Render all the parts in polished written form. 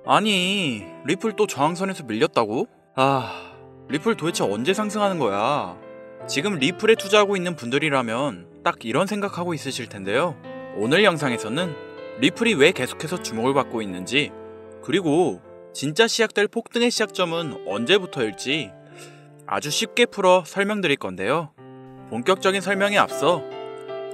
아니, 리플 또 저항선에서 밀렸다고? 리플 도대체 언제 상승하는 거야? 지금 리플에 투자하고 있는 분들이라면 딱 이런 생각하고 있으실 텐데요. 오늘 영상에서는 리플이 왜 계속해서 주목을 받고 있는지, 그리고 진짜 시작될 폭등의 시작점은 언제부터일지 아주 쉽게 풀어 설명드릴 건데요. 본격적인 설명에 앞서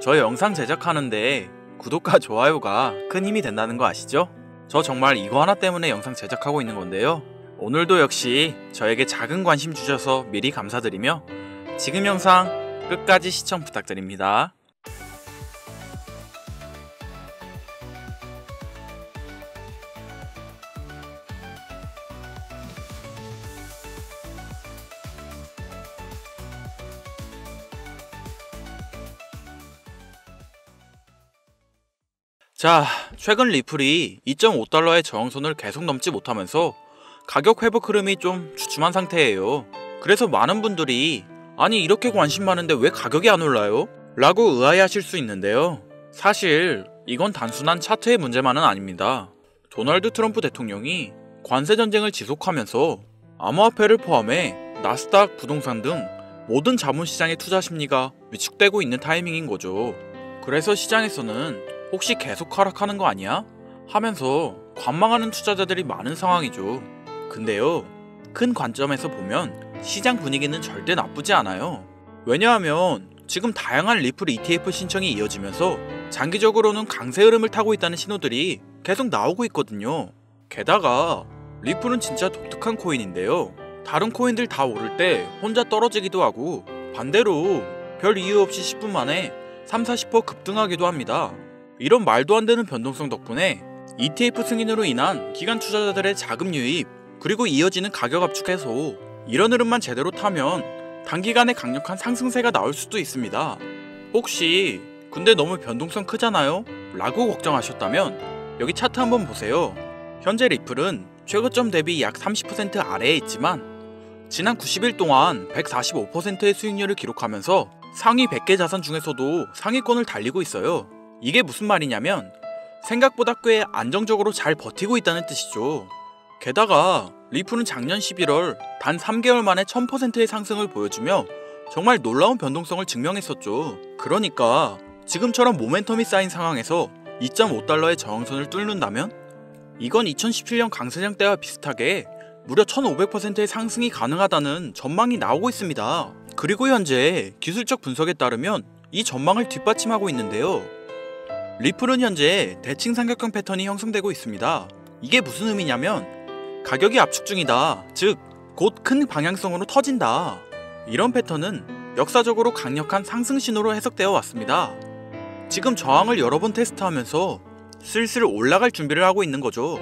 저 영상 제작하는데 구독과 좋아요가 큰 힘이 된다는 거 아시죠? 저 정말 이거 하나 때문에 영상 제작하고 있는 건데요. 오늘도 역시 저에게 작은 관심 주셔서 미리 감사드리며 지금 영상 끝까지 시청 부탁드립니다. 자, 최근 리플이 2.5달러의 저항선을 계속 넘지 못하면서 가격 회복 흐름이 좀 주춤한 상태예요. 그래서 많은 분들이 아니 이렇게 관심 많은데 왜 가격이 안 올라요? 라고 의아해하실 수 있는데요. 사실 이건 단순한 차트의 문제만은 아닙니다. 도널드 트럼프 대통령이 관세 전쟁을 지속하면서 암호화폐를 포함해 나스닥, 부동산 등 모든 자본시장의 투자 심리가 위축되고 있는 타이밍인 거죠. 그래서 시장에서는 혹시 계속 하락하는 거 아니야? 하면서 관망하는 투자자들이 많은 상황이죠. 근데요, 큰 관점에서 보면 시장 분위기는 절대 나쁘지 않아요. 왜냐하면 지금 다양한 리플 ETF 신청이 이어지면서 장기적으로는 강세 흐름을 타고 있다는 신호들이 계속 나오고 있거든요. 게다가 리플은 진짜 독특한 코인인데요. 다른 코인들 다 오를 때 혼자 떨어지기도 하고 반대로 별 이유 없이 10분 만에 30-40% 급등하기도 합니다. 이런 말도 안 되는 변동성 덕분에 ETF 승인으로 인한 기관 투자자들의 자금 유입, 그리고 이어지는 가격 압축 해소, 이런 흐름만 제대로 타면 단기간에 강력한 상승세가 나올 수도 있습니다. 혹시 근데 너무 변동성 크잖아요? 라고 걱정하셨다면 여기 차트 한번 보세요. 현재 리플은 최고점 대비 약 30% 아래에 있지만 지난 90일 동안 145%의 수익률을 기록하면서 상위 100개 자산 중에서도 상위권을 달리고 있어요. 이게 무슨 말이냐면 생각보다 꽤 안정적으로 잘 버티고 있다는 뜻이죠. 게다가 리플은 작년 11월 단 3개월 만에 1000%의 상승을 보여주며 정말 놀라운 변동성을 증명했었죠. 그러니까 지금처럼 모멘텀이 쌓인 상황에서 2.5달러의 저항선을 뚫는다면 이건 2017년 강세장 때와 비슷하게 무려 1500%의 상승이 가능하다는 전망이 나오고 있습니다. 그리고 현재 기술적 분석에 따르면 이 전망을 뒷받침하고 있는데요. 리플은 현재 대칭 삼각형 패턴이 형성되고 있습니다. 이게 무슨 의미냐면 가격이 압축 중이다, 즉 곧 큰 방향성으로 터진다. 이런 패턴은 역사적으로 강력한 상승 신호로 해석되어 왔습니다. 지금 저항을 여러 번 테스트하면서 슬슬 올라갈 준비를 하고 있는 거죠.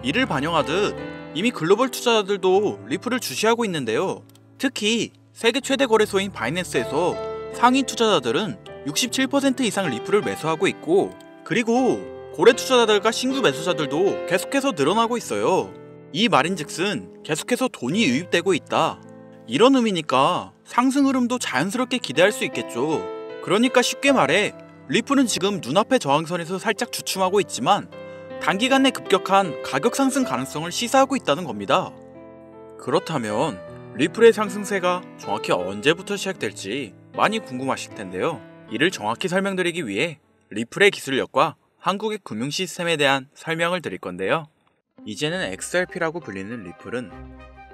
이를 반영하듯 이미 글로벌 투자자들도 리플을 주시하고 있는데요. 특히 세계 최대 거래소인 바이낸스에서 상위 투자자들은 67% 이상 리플을 매수하고 있고, 그리고 고래 투자자들과 신규 매수자들도 계속해서 늘어나고 있어요. 이 말인즉슨 계속해서 돈이 유입되고 있다, 이런 의미니까 상승 흐름도 자연스럽게 기대할 수 있겠죠. 그러니까 쉽게 말해 리플은 지금 눈앞의 저항선에서 살짝 주춤하고 있지만 단기간 내 급격한 가격 상승 가능성을 시사하고 있다는 겁니다. 그렇다면 리플의 상승세가 정확히 언제부터 시작될지 많이 궁금하실 텐데요. 이를 정확히 설명드리기 위해 리플의 기술력과 한국의 금융 시스템에 대한 설명을 드릴 건데요. 이제는 XRP라고 불리는 리플은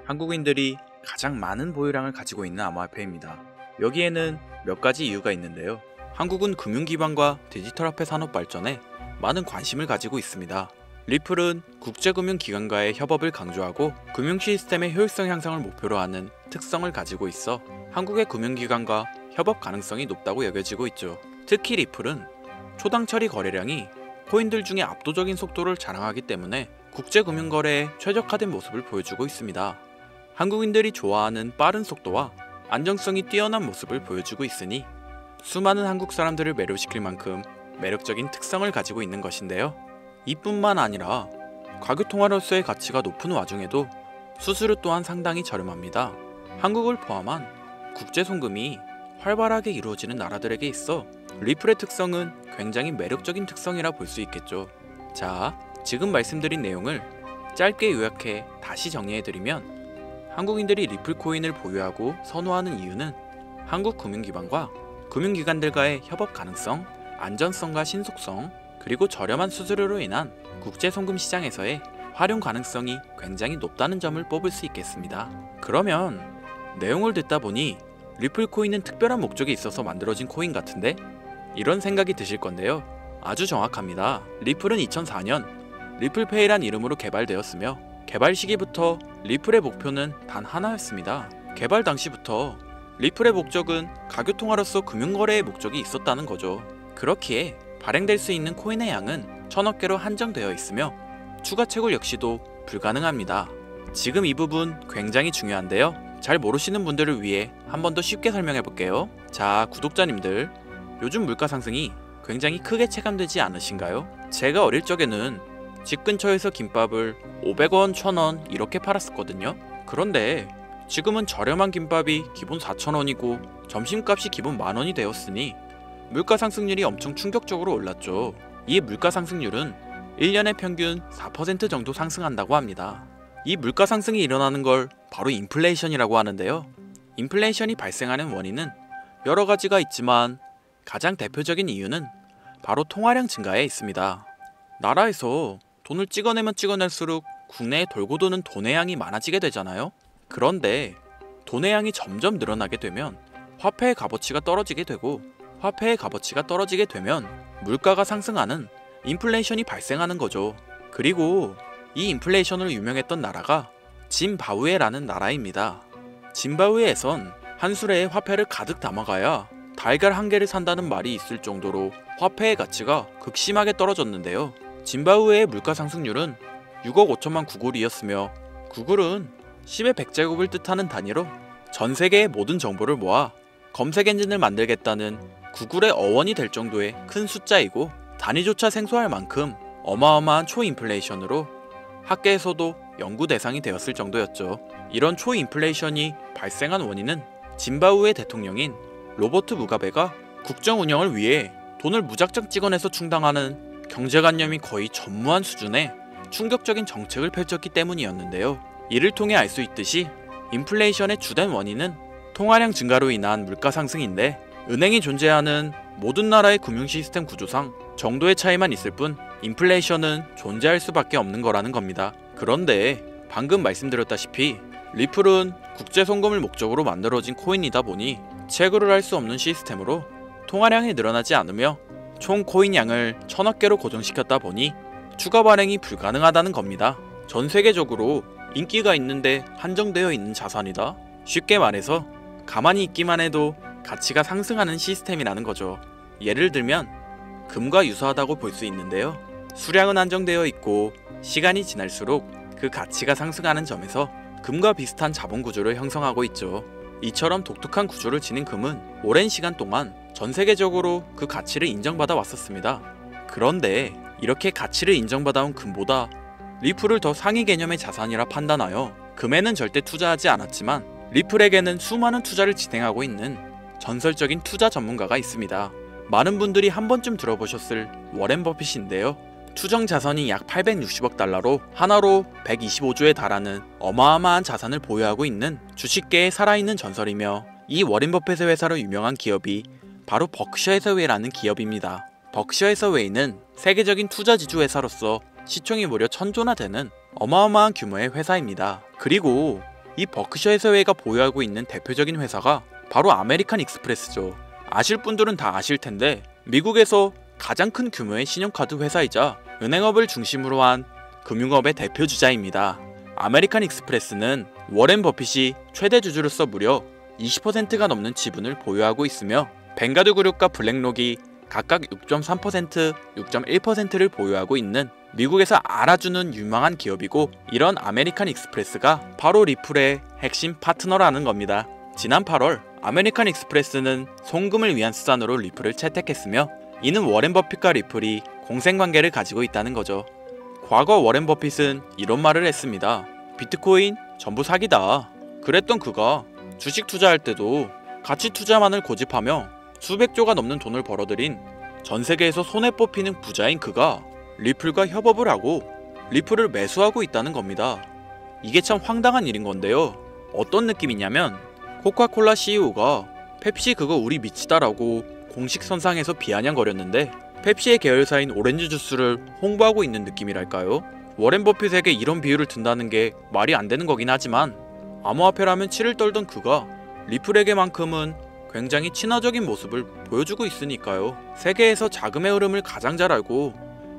한국인들이 가장 많은 보유량을 가지고 있는 암호화폐입니다. 여기에는 몇 가지 이유가 있는데요. 한국은 금융 기반과 디지털 화폐 산업 발전에 많은 관심을 가지고 있습니다. 리플은 국제금융기관과의 협업을 강조하고 금융 시스템의 효율성 향상을 목표로 하는 특성을 가지고 있어 한국의 금융기관과 협업 가능성이 높다고 여겨지고 있죠. 특히 리플은 초당 처리 거래량이 코인들 중에 압도적인 속도를 자랑하기 때문에 국제금융거래에 최적화된 모습을 보여주고 있습니다. 한국인들이 좋아하는 빠른 속도와 안정성이 뛰어난 모습을 보여주고 있으니 수많은 한국 사람들을 매료시킬 만큼 매력적인 특성을 가지고 있는 것인데요. 이뿐만 아니라 과교통화로서의 가치가 높은 와중에도 수수료 또한 상당히 저렴합니다. 한국을 포함한 국제송금이 활발하게 이루어지는 나라들에게 있어 리플의 특성은 굉장히 매력적인 특성이라 볼 수 있겠죠. 자, 지금 말씀드린 내용을 짧게 요약해 다시 정리해드리면, 한국인들이 리플 코인을 보유하고 선호하는 이유는 한국 금융기관과 금융기관들과의 협업 가능성, 안전성과 신속성, 그리고 저렴한 수수료로 인한 국제 송금 시장에서의 활용 가능성이 굉장히 높다는 점을 뽑을 수 있겠습니다. 그러면 내용을 듣다 보니 리플 코인은 특별한 목적이 있어서 만들어진 코인 같은데? 이런 생각이 드실 건데요. 아주 정확합니다. 리플은 2004년 리플페이란 이름으로 개발되었으며, 개발 시기부터 리플의 목표는 단 하나였습니다. 개발 당시부터 리플의 목적은 가교통화로서 금융거래의 목적이 있었다는 거죠. 그렇기에 발행될 수 있는 코인의 양은 1000억 개로 한정되어 있으며 추가 채굴 역시도 불가능합니다. 지금 이 부분 굉장히 중요한데요. 잘 모르시는 분들을 위해 한 번 더 쉽게 설명해 볼게요. 자, 구독자님들, 요즘 물가 상승이 굉장히 크게 체감되지 않으신가요? 제가 어릴 적에는 집 근처에서 김밥을 500원, 1000원 이렇게 팔았었거든요. 그런데 지금은 저렴한 김밥이 기본 4000원이고 점심값이 기본 만원이 되었으니 물가 상승률이 엄청 충격적으로 올랐죠. 이 물가 상승률은 1년에 평균 4% 정도 상승한다고 합니다. 이 물가 상승이 일어나는 걸 바로 인플레이션이라고 하는데요. 인플레이션이 발생하는 원인은 여러 가지가 있지만 가장 대표적인 이유는 바로 통화량 증가에 있습니다. 나라에서 돈을 찍어내면 찍어낼수록 국내에 돌고 도는 돈의 양이 많아지게 되잖아요. 그런데 돈의 양이 점점 늘어나게 되면 화폐의 값어치가 떨어지게 되고, 화폐의 값어치가 떨어지게 되면 물가가 상승하는 인플레이션이 발생하는 거죠. 그리고 이 인플레이션으로 유명했던 나라가 짐바브웨라는 나라입니다. 짐바브웨에선 한 수레에 화폐를 가득 담아가야 달걀 한 개를 산다는 말이 있을 정도로 화폐의 가치가 극심하게 떨어졌는데요. 짐바브웨의 물가 상승률은 6억 5천만 구글이었으며, 구글은 10의 100제곱을 뜻하는 단위로 전 세계의 모든 정보를 모아 검색 엔진을 만들겠다는 구글의 어원이 될 정도의 큰 숫자이고, 단위조차 생소할 만큼 어마어마한 초인플레이션으로 학계에서도 연구 대상이 되었을 정도였죠. 이런 초인플레이션이 발생한 원인은 짐바브웨 대통령인 로버트 무가베가 국정 운영을 위해 돈을 무작정 찍어내서 충당하는 경제관념이 거의 전무한 수준의 충격적인 정책을 펼쳤기 때문이었는데요. 이를 통해 알 수 있듯이 인플레이션의 주된 원인은 통화량 증가로 인한 물가 상승인데, 은행이 존재하는 모든 나라의 금융 시스템 구조상 정도의 차이만 있을 뿐 인플레이션은 존재할 수밖에 없는 거라는 겁니다. 그런데 방금 말씀드렸다시피 리플은 국제 송금을 목적으로 만들어진 코인이다 보니 채굴을 할 수 없는 시스템으로 통화량이 늘어나지 않으며 총 코인 양을 1000억 개로 고정시켰다 보니 추가 발행이 불가능하다는 겁니다. 전 세계적으로 인기가 있는데 한정되어 있는 자산이다. 쉽게 말해서 가만히 있기만 해도 가치가 상승하는 시스템이라는 거죠. 예를 들면 금과 유사하다고 볼 수 있는데요. 수량은 한정되어 있고 시간이 지날수록 그 가치가 상승하는 점에서 금과 비슷한 자본 구조를 형성하고 있죠. 이처럼 독특한 구조를 지닌 금은 오랜 시간 동안 전 세계적으로 그 가치를 인정받아 왔었습니다. 그런데 이렇게 가치를 인정받아온 금보다 리플을 더 상위 개념의 자산이라 판단하여 금에는 절대 투자하지 않았지만 리플에게는 수많은 투자를 진행하고 있는 전설적인 투자 전문가가 있습니다. 많은 분들이 한 번쯤 들어보셨을 워렌 버핏인데요. 추정 자산이 약 860억 달러로 하나로 125조에 달하는 어마어마한 자산을 보유하고 있는 주식계의 살아있는 전설이며, 이 워렌 버핏의 회사로 유명한 기업이 바로 버크셔 해서웨이라는 기업입니다. 버크셔 해서웨이는 세계적인 투자 지주 회사로서 시총이 무려 1000조나 되는 어마어마한 규모의 회사입니다. 그리고 이 버크셔 해서웨이가 보유하고 있는 대표적인 회사가 바로 아메리칸 익스프레스죠. 아실 분들은 다 아실 텐데 미국에서 가장 큰 규모의 신용카드 회사이자 은행업을 중심으로 한 금융업의 대표 주자입니다. 아메리칸 익스프레스는 워렌 버핏이 최대 주주로서 무려 20%가 넘는 지분을 보유하고 있으며, 뱅가드 그룹과 블랙록이 각각 6.3%, 6.1%를 보유하고 있는 미국에서 알아주는 유망한 기업이고, 이런 아메리칸 익스프레스가 바로 리플의 핵심 파트너라는 겁니다. 지난 8월 아메리칸 익스프레스는 송금을 위한 수단으로 리플을 채택했으며, 이는 워렌 버핏과 리플이 공생관계를 가지고 있다는 거죠. 과거 워렌 버핏은 이런 말을 했습니다. 비트코인 전부 사기다. 그랬던 그가 주식 투자할 때도 가치 투자만을 고집하며 수백조가 넘는 돈을 벌어들인 전 세계에서 손에 뽑히는 부자인 그가 리플과 협업을 하고 리플을 매수하고 있다는 겁니다. 이게 참 황당한 일인 건데요. 어떤 느낌이냐면 코카콜라 CEO가 펩시 그거 우리 미치다라고 공식 선상에서 비아냥거렸는데 펩시의 계열사인 오렌지 주스를 홍보하고 있는 느낌이랄까요? 워렌 버핏에게 이런 비유를 든다는 게 말이 안 되는 거긴 하지만 암호화폐라면 치를 떨던 그가 리플에게만큼은 굉장히 친화적인 모습을 보여주고 있으니까요. 세계에서 자금의 흐름을 가장 잘 알고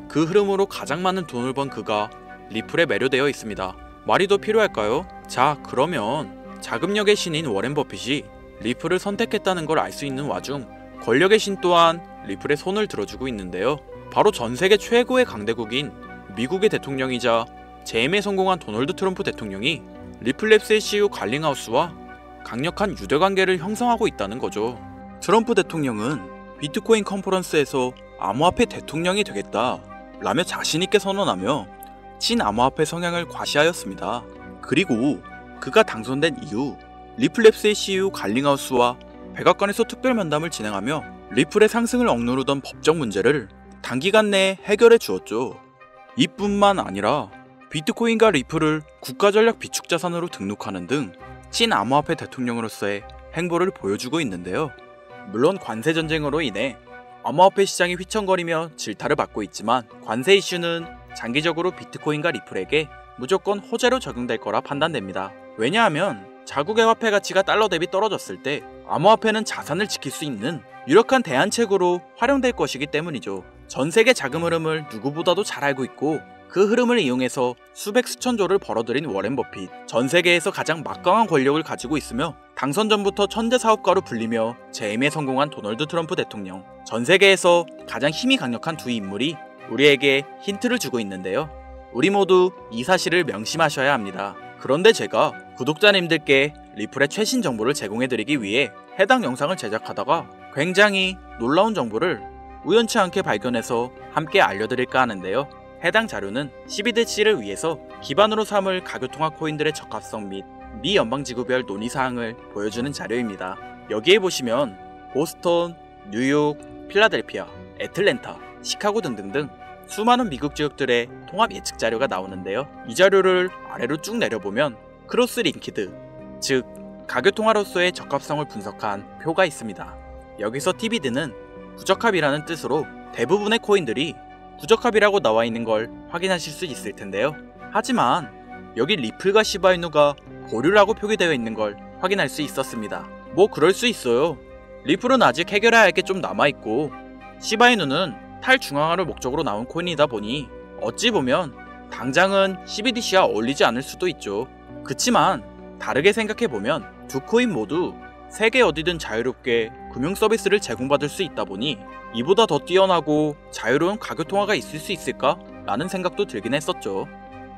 그 흐름으로 가장 많은 돈을 번 그가 리플에 매료되어 있습니다. 말이 더 필요할까요? 자, 그러면 자금력의 신인 워렌 버핏이 리플을 선택했다는 걸 알 수 있는 와중 권력의 신 또한 리플에 손을 들어주고 있는데요. 바로 전세계 최고의 강대국인 미국의 대통령이자 재임에 성공한 도널드 트럼프 대통령이 리플랩스의 CEO 갈링하우스와 강력한 유대관계를 형성하고 있다는 거죠. 트럼프 대통령은 비트코인 컨퍼런스에서 암호화폐 대통령이 되겠다 라며 자신있게 선언하며 친암호화폐 성향을 과시하였습니다. 그리고 그가 당선된 이후 리플랩스의 CEO 갈링하우스와 백악관에서 특별 면담을 진행하며 리플의 상승을 억누르던 법적 문제를 단기간 내에 해결해 주었죠. 이뿐만 아니라 비트코인과 리플을 국가전략 비축자산으로 등록하는 등 친암호화폐 대통령으로서의 행보를 보여주고 있는데요. 물론 관세 전쟁으로 인해 암호화폐 시장이 휘청거리며 질타를 받고 있지만 관세 이슈는 장기적으로 비트코인과 리플에게 무조건 호재로 적용될 거라 판단됩니다. 왜냐하면 자국의 화폐 가치가 달러 대비 떨어졌을 때 암호화폐는 자산을 지킬 수 있는 유력한 대안책으로 활용될 것이기 때문이죠. 전 세계 자금 흐름을 누구보다도 잘 알고 있고 그 흐름을 이용해서 수백 수천조를 벌어들인 워렌 버핏, 전 세계에서 가장 막강한 권력을 가지고 있으며 당선 전부터 천재 사업가로 불리며 재임에 성공한 도널드 트럼프 대통령, 전 세계에서 가장 힘이 강력한 두 인물이 우리에게 힌트를 주고 있는데요. 우리 모두 이 사실을 명심하셔야 합니다. 그런데 제가 구독자님들께 리플의 최신 정보를 제공해드리기 위해 해당 영상을 제작하다가 굉장히 놀라운 정보를 우연치 않게 발견해서 함께 알려드릴까 하는데요. 해당 자료는 CBDC를 위해서 기반으로 삼을 가교통화 코인들의 적합성 및 미 연방지구별 논의사항을 보여주는 자료입니다. 여기에 보시면 보스턴, 뉴욕, 필라델피아, 애틀랜타, 시카고 등등등 수많은 미국 지역들의 통합 예측 자료가 나오는데요. 이 자료를 아래로 쭉 내려보면 크로스 링키드, 즉 가교통화로서의 적합성을 분석한 표가 있습니다. 여기서 TBD는 부적합이라는 뜻으로 대부분의 코인들이 부적합이라고 나와 있는 걸 확인하실 수 있을 텐데요. 하지만 여기 리플과 시바이누가 보류라고 표기되어 있는 걸 확인할 수 있었습니다. 뭐 그럴 수 있어요. 리플은 아직 해결해야 할 게 좀 남아있고 시바이누는 탈중앙화를 목적으로 나온 코인이다 보니 어찌 보면 당장은 CBDC와 어울리지 않을 수도 있죠. 그치만 다르게 생각해보면 두 코인 모두 세계 어디든 자유롭게 금융 서비스를 제공받을 수 있다 보니 이보다 더 뛰어나고 자유로운 가교통화가 있을 수 있을까? 라는 생각도 들긴 했었죠.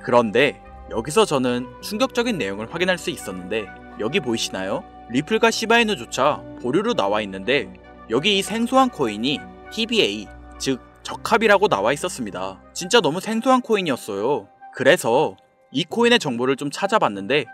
그런데 여기서 저는 충격적인 내용을 확인할 수 있었는데 여기 보이시나요? 리플과 시바이누조차 보류로 나와 있는데 여기 이 생소한 코인이 TBA, 즉 적합이라고 나와 있었습니다. 진짜 너무 생소한 코인이었어요. 그래서 이 코인의 정보를 좀 찾아봤는데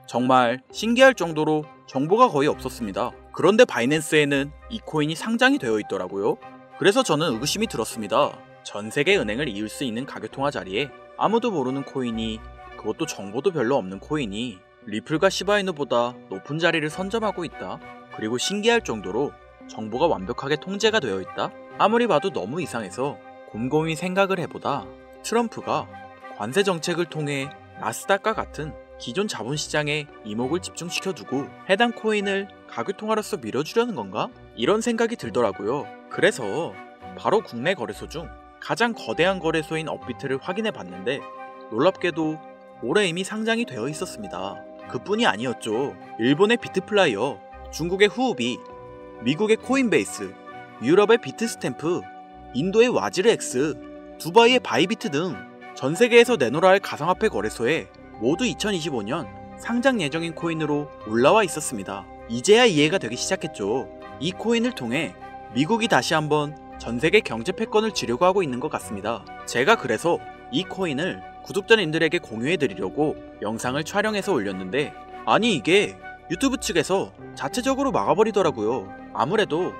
정말 신기할 정도로 정보가 거의 없었습니다. 그런데 바이낸스에는 이 코인이 상장이 되어 있더라고요. 그래서 저는 의구심이 들었습니다. 전 세계 은행을 이을 수 있는 가교통화 자리에 아무도 모르는 코인이, 그것도 정보도 별로 없는 코인이 리플과 시바이누보다 높은 자리를 선점하고 있다. 그리고 신기할 정도로 정보가 완벽하게 통제가 되어 있다. 아무리 봐도 너무 이상해서 곰곰이 생각을 해보다 트럼프가 관세 정책을 통해 나스닥과 같은 기존 자본시장에 이목을 집중시켜두고 해당 코인을 가교통화로서 밀어주려는 건가? 이런 생각이 들더라고요. 그래서 바로 국내 거래소 중 가장 거대한 거래소인 업비트를 확인해 봤는데 놀랍게도 올해 이미 상장이 되어 있었습니다. 그뿐이 아니었죠. 일본의 비트플라이어, 중국의 후오비, 미국의 코인베이스, 유럽의 비트스탬프, 인도의 와지르엑스, 두바이의 바이비트 등 전 세계에서 내놓으라 할 가상화폐 거래소에 모두 2025년 상장 예정인 코인으로 올라와 있었습니다. 이제야 이해가 되기 시작했죠. 이 코인을 통해 미국이 다시 한번 전세계 경제 패권을 쥐려고 하고 있는 것 같습니다. 제가 그래서 이 코인을 구독자님들에게 공유해드리려고 영상을 촬영해서 올렸는데 아니 이게 유튜브 측에서 자체적으로 막아버리더라고요. 아무래도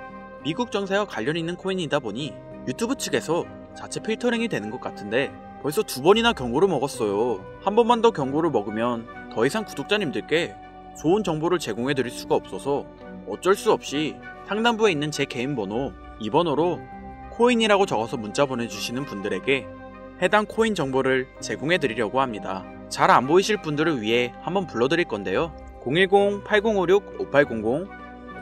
미국 정세와 관련 있는 코인이다 보니 유튜브 측에서 자체 필터링이 되는 것 같은데 벌써 2번이나 경고를 먹었어요. 한 번만 더 경고를 먹으면 더 이상 구독자님들께 좋은 정보를 제공해 드릴 수가 없어서 어쩔 수 없이 상단부에 있는 제 개인 번호, 이 번호로 코인이라고 적어서 문자 보내주시는 분들에게 해당 코인 정보를 제공해 드리려고 합니다. 잘 안 보이실 분들을 위해 한번 불러드릴 건데요. 010-8056-5800,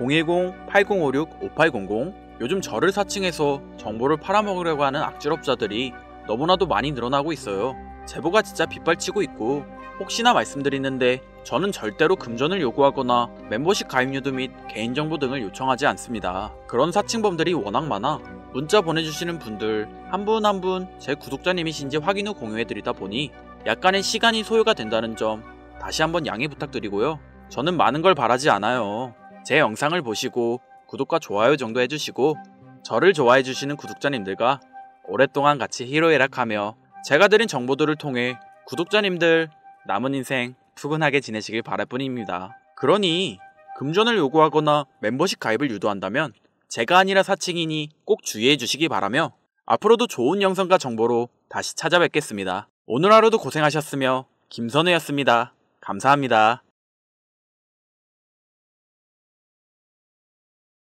010-8056-5800. 요즘 저를 사칭해서 정보를 팔아먹으려고 하는 악질업자들이 너무나도 많이 늘어나고 있어요. 제보가 진짜 빗발치고 있고, 혹시나 말씀드리는데 저는 절대로 금전을 요구하거나 멤버십 가입료도 및 개인정보 등을 요청하지 않습니다. 그런 사칭범들이 워낙 많아 문자 보내주시는 분들 한 분 한 분 제 구독자님이신지 확인 후 공유해드리다 보니 약간의 시간이 소요가 된다는 점 다시 한번 양해 부탁드리고요. 저는 많은 걸 바라지 않아요. 제 영상을 보시고 구독과 좋아요 정도 해주시고 저를 좋아해주시는 구독자님들과 오랫동안 같이 희로애락하며 제가 드린 정보들을 통해 구독자님들 남은 인생 푸근하게 지내시길 바랄 뿐입니다. 그러니 금전을 요구하거나 멤버십 가입을 유도한다면 제가 아니라 사칭이니 꼭 주의해 주시기 바라며 앞으로도 좋은 영상과 정보로 다시 찾아뵙겠습니다. 오늘 하루도 고생하셨으며 김선우였습니다. 감사합니다.